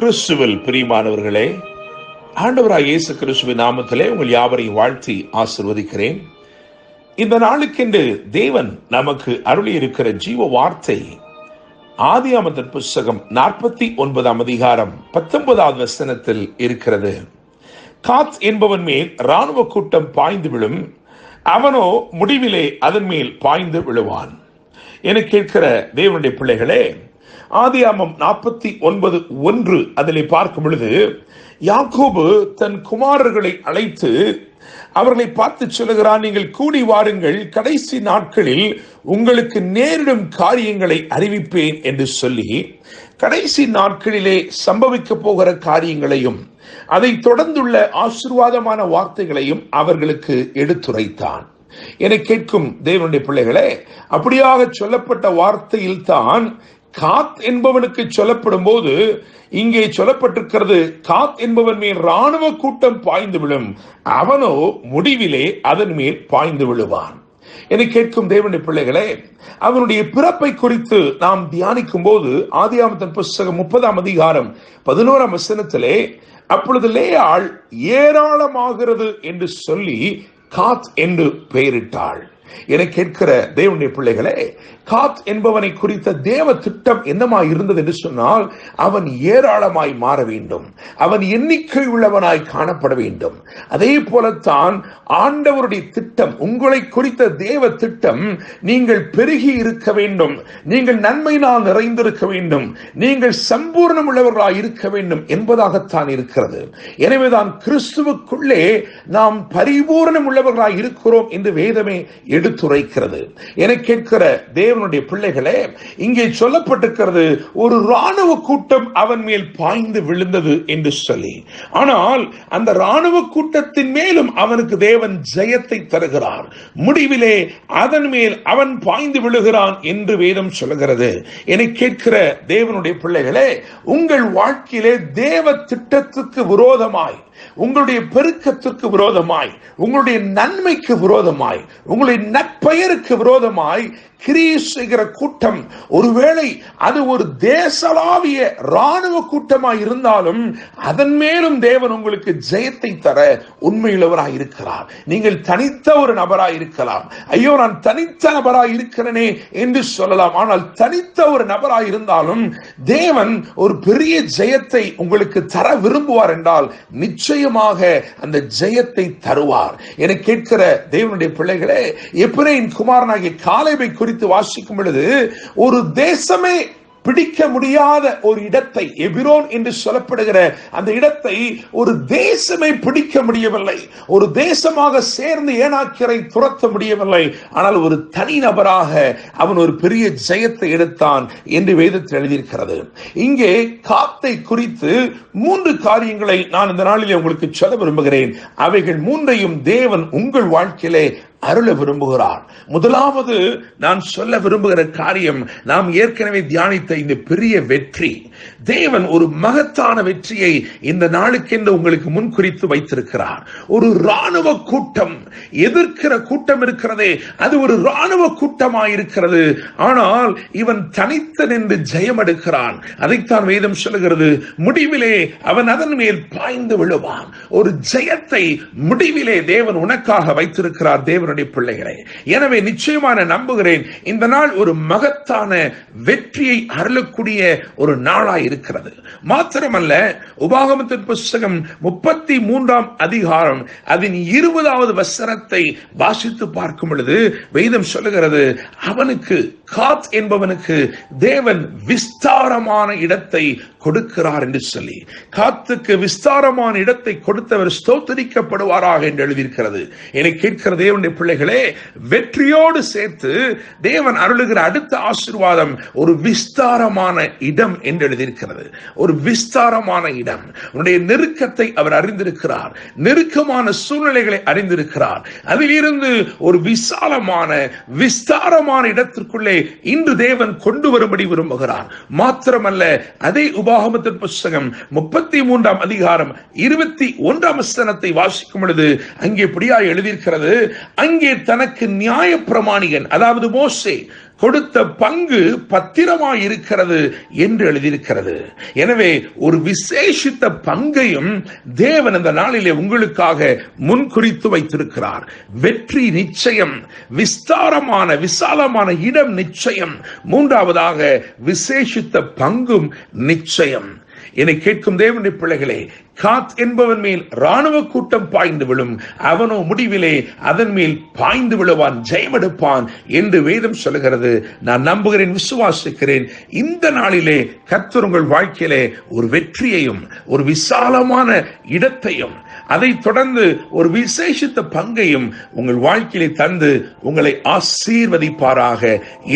கிறிஸ்துவில் பிரியமானவர்களே, ஆண்டவராய் இயேசு கிறிஸ்துவின் நாமத்திலே உங்கள் யாவரையும் வாழ்த்தி ஆசீர்வதிக்கிறேன். இந்த நாளுக்கென்று தேவன் நமக்கு அருளி இருக்கிற ஜீவ வார்த்தை ஆதியாகமத்தின் புஸ்தகம் 49 அதிகாரம் 19வது வசனத்தில் இருக்கிறது. காத் என்பவன் மேல் இராணுவ கூட்டம் பாய்ந்து விழும், அவனோ முடிவிலே அதன் மேல் பாய்ந்து விழுவான். என கேட்கிற தேவனுடைய பிள்ளைகளே, ஆதியாகமம் 49:1 அதிலே பார்க்கும் பொழுது யாக்கோபு தன் குமாரர்களை அழைத்து அவர்களை பார்த்து சொல்லுகிறான், நீங்கள் கூடி வாருங்கள், கடைசி நாட்களில் உங்களுக்கு நேரிடும் காரியங்களை அறிவிப்பேன் என்று சொல்லி கடைசி நாட்களிலே சம்பவிக்க போகிற காரியங்களையும் அதை தொடர்ந்துள்ள ஆசீர்வாதமான வார்த்தைகளையும் அவர்களுக்கு எடுத்துரைத்தான். என கேட்கும் தேவனுடைய பிள்ளைகளே, அப்படியாக சொல்லப்பட்ட வார்த்தையில் தான் காத் என்பவனுக்கு சொல்லப்படும் போது இங்கே சொல்லப்பட்டிருக்கிறது, காத் என்பவன் மேல் இராணுவ கூட்டம் பாய்ந்து விழும், அவனோ முடிவிலே அதன் மேல் பாய்ந்து விழுவான். என கேட்கும் தேவனுடைய பிள்ளைகளே, அவனுடைய பிறப்பை குறித்து நாம் தியானிக்கும் போது ஆதியாகமத்தின் புஸ்தகம் 30 அதிகாரம் 11 வசனத்திலே, அப்பொழுது லேயாள் ஏராளமாகிறது என்று சொல்லி காத் என்று பெயரிட்டாள். என கேட்கிற தேவனுடைய பிள்ளைகளே, காத் என்பவனை குறித்த தேவ திட்டம் என்னமாய் இருந்தது என்று சொன்னால், அவன் ஏராளமாய் மாற வேண்டும், அவன் எண்ணிக்கை உள்ளவனாய் காணப்பட வேண்டும். அதே போலத்தான் ஆண்டவருடைய திட்டம், உங்களை குறித்த தேவ திட்டம், நீங்கள் பெருகி இருக்க வேண்டும், நீங்கள் நன்மையினால் நிறைந்திருக்க வேண்டும், நீங்கள் சம்பூர்ணம் உள்ளவர்களாய் இருக்க வேண்டும் என்பதாகத்தான் இருக்கிறது. எனவேதான் கிறிஸ்துவுக்குள்ளே நாம் பரிபூர்ணம் உள்ளவர்களாய் இருக்கிறோம் என்று வேதமே எடுத்துரைக்கிறது. என கேட்கிற தேவனுடைய பிள்ளைகளே, இங்கே சொல்லப்பட்டிருக்கிறது, ஒரு இராணுவ கூட்டம் அவன் மேல் பாய்ந்து விழுந்தது என்று சொல்லி. ஆனால் அந்த இராணுவ கூட்டத்தின் மேலும் அவனுக்கு தேவன் ஜெயத்தை தருகிறார். முடிவிலே அதன் மேல் அவன் பாய்ந்து விழுகிறான் என்று வேதம் சொல்லுகிறது. என கேட்கிற தேவனுடைய பிள்ளைகளே, உங்கள் வாழ்க்கையிலே தேவ திட்டத்துக்கு விரோதமாய், உங்களுடைய பெருக்கத்திற்கு விரோதமாய், உங்களுடைய நன்மைக்கு விரோதமாய், உங்களுடைய நற்பெயருக்கு விரோதமாய் கிரியை செய்கிற கூட்டம், ஒருவேளை அது ஒரு தேசளாவிய இராணுவ கூட்டமாய் இருந்தாலும் அதன் மேலும் தேவன் உங்களுக்கு ஜெயத்தை தர உண்மையுள்ளவராய் இருக்கிறார். நீங்கள் தனித்த ஒரு நபராய் இருக்கலாம், ஐயோ நான் தனித்த நபராய் இருக்கிறேனே என்று சொல்லலாம். ஆனால் தனித்த ஒரு நபராய் இருந்தாலும் தேவன் ஒரு பெரிய ஜெயத்தை உங்களுக்கு தர விரும்புவார் என்றால் நிச்சயமாக அந்த ஜெயத்தை தருவார். என கேட்கிற தேவனுடைய பிள்ளைகளே, எப்பிரேமின் குமாரனாகிய காலேபை குறித்து வாசிக்கும் பொழுது, ஒரு தேசமே பிடிக்க முடியாத ஒரு இடத்தை, எபிரோன் என்று சொல்லப்படுகிற அந்த இடத்தை ஒரு தேசமே பிடிக்க முடியவில்லை, ஒரு தேசமாக சேர்ந்து ஏனாக்கியரை துரத்த முடியவில்லை. ஆனால் ஒரு தனி நபராக அவன் ஒரு பெரிய ஜெயத்தை எடுத்தான் என்று வேதத்தில் எழுதியிருக்கிறது. இங்கே காத்தை குறித்து 3 காரியங்களை நான் இந்த நாளிலே உங்களுக்கு சொல்ல விரும்புகிறேன். அவைகள் 3ஐயும் தேவன் உங்கள் வாழ்க்கையிலே அருள விரும்புகிறார். முதலாவது நான் சொல்ல விரும்புகிற காரியம், நாம் ஏற்கனவே தியானித்த இந்த பெரிய வெற்றி. தேவன் ஒரு மகத்தான வெற்றியை இந்த நாளுக்கென்று உங்களுக்கு முன் குறித்து வைத்திருக்கிறார். ஒரு இராணுவ கூட்டம் எதிர்க்கிற கூட்டம் இருக்கிறதே, அது ஒரு இராணுவ கூட்டமாயிருக்கிறது. ஆனால் இவன் தனித்து நின்று ஜெயம் எடுக்கிறான். அதைத்தான் வேதம் சொல்லுகிறது, முடிவிலே அவன் அதன் மேல் பாய்ந்து விழுவான். ஒரு ஜெயத்தை முடிவிலே தேவன் உனக்காக வைத்திருக்கிறார் தேவனுடைய பிள்ளைகளே. எனவே நிச்சயமான நம்புகிறேன், இந்த நாள் ஒரு மகத்தான வெற்றியை அருளக்கூடிய ஒரு நாளாய் இருக்கிறது. மாத்திரமல்ல, உபாகமத்தின் புஸ்தகம் 33 அதிகாரம் அதன் 20வது வசனத்தை வாசித்து பார்க்கும் பொழுது வேதம் சொல்லுகிறது, அவனுக்கு, காத் என்பவனுக்கு தேவன் விஸ்தாரமான இடத்தை கொடுக்கிறார் என்று சொல்லி, காத்துக்கு விஸ்தாரமான இடத்தை கொடுத்தவர் ஸ்தோத்திரிக்கப்படுவாராக என்று எழுதியிருக்கிறது. என்னை கேட்கிற தேவனுடைய பிள்ளைகளே, வெற்றியோடு சேர்த்து தேவன் அருளுகிற அடுத்த ஆசீர்வாதம் ஒரு விஸ்தாரமான இடம் என்று எழுதியிருக்கிறது. ஒரு விஸ்தாரமான இடம். உன்னுடைய நெருக்கத்தை அவர் அறிந்திருக்கிறார், நெருக்கமான சூழ்நிலைகளை அறிந்திருக்கிறார். அதிலிருந்து ஒரு விஸ்தாரமான இடத்திற்குள்ளே இன்று தேவன் கொண்டு வரும்படி விரும்புகிறார். மாத்திரமல்ல, அதே உபாகமத்தின் புஸ்தகம் 33 அதிகாரம் 21 வசனத்தை வாசிக்கும் பொழுது அங்கே இப்படியா எழுதியிருக்கிறது, அங்கே தனக்கு நியாயப்பிரமாணிகன், அதாவது மோசே கொடுத்த பங்கு பத்திரமாய் இருக்கிறது என்று எழுதியிருக்கிறது. எனவே ஒரு விசேஷித்த பங்கையும் தேவன் இந்த நாளிலே உங்களுக்காக முன்குறித்து வைத்திருக்கிறார். வெற்றி நிச்சயம், விசாலமான இடம் நிச்சயம், மூன்றாவதாக விசேஷித்த பங்கும் நிச்சயம். என்னை கேட்கும் தேவனுடைய பிள்ளைகளே, காத் என்பவன் மேல் ராணுவ கூட்டம் பாய்ந்து விழும், அவனோ முடிவிலே அதன் மேல் பாய்ந்து விழுவான், ஜெயமெடுப்பான் என்று வேதம் சொல்லுகிறது. நான் நம்புகிறேன், விசுவாசிக்கிறேன். இந்த நாளிலே கர்த்தர் உங்கள் வாழ்க்கையிலே ஒரு வெற்றியையும் ஒரு விசாலமான இடத்தையும் அதைத் தொடர்ந்து ஒரு விசேஷித்த பங்கையும் உங்கள் வாழ்க்கையிலே தந்து உங்களை ஆசீர்வதிப்பாராக.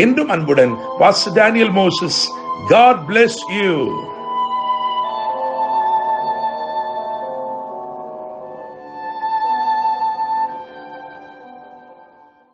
என்றும் அன்புடன் pastor Daniel Moses. God bless you.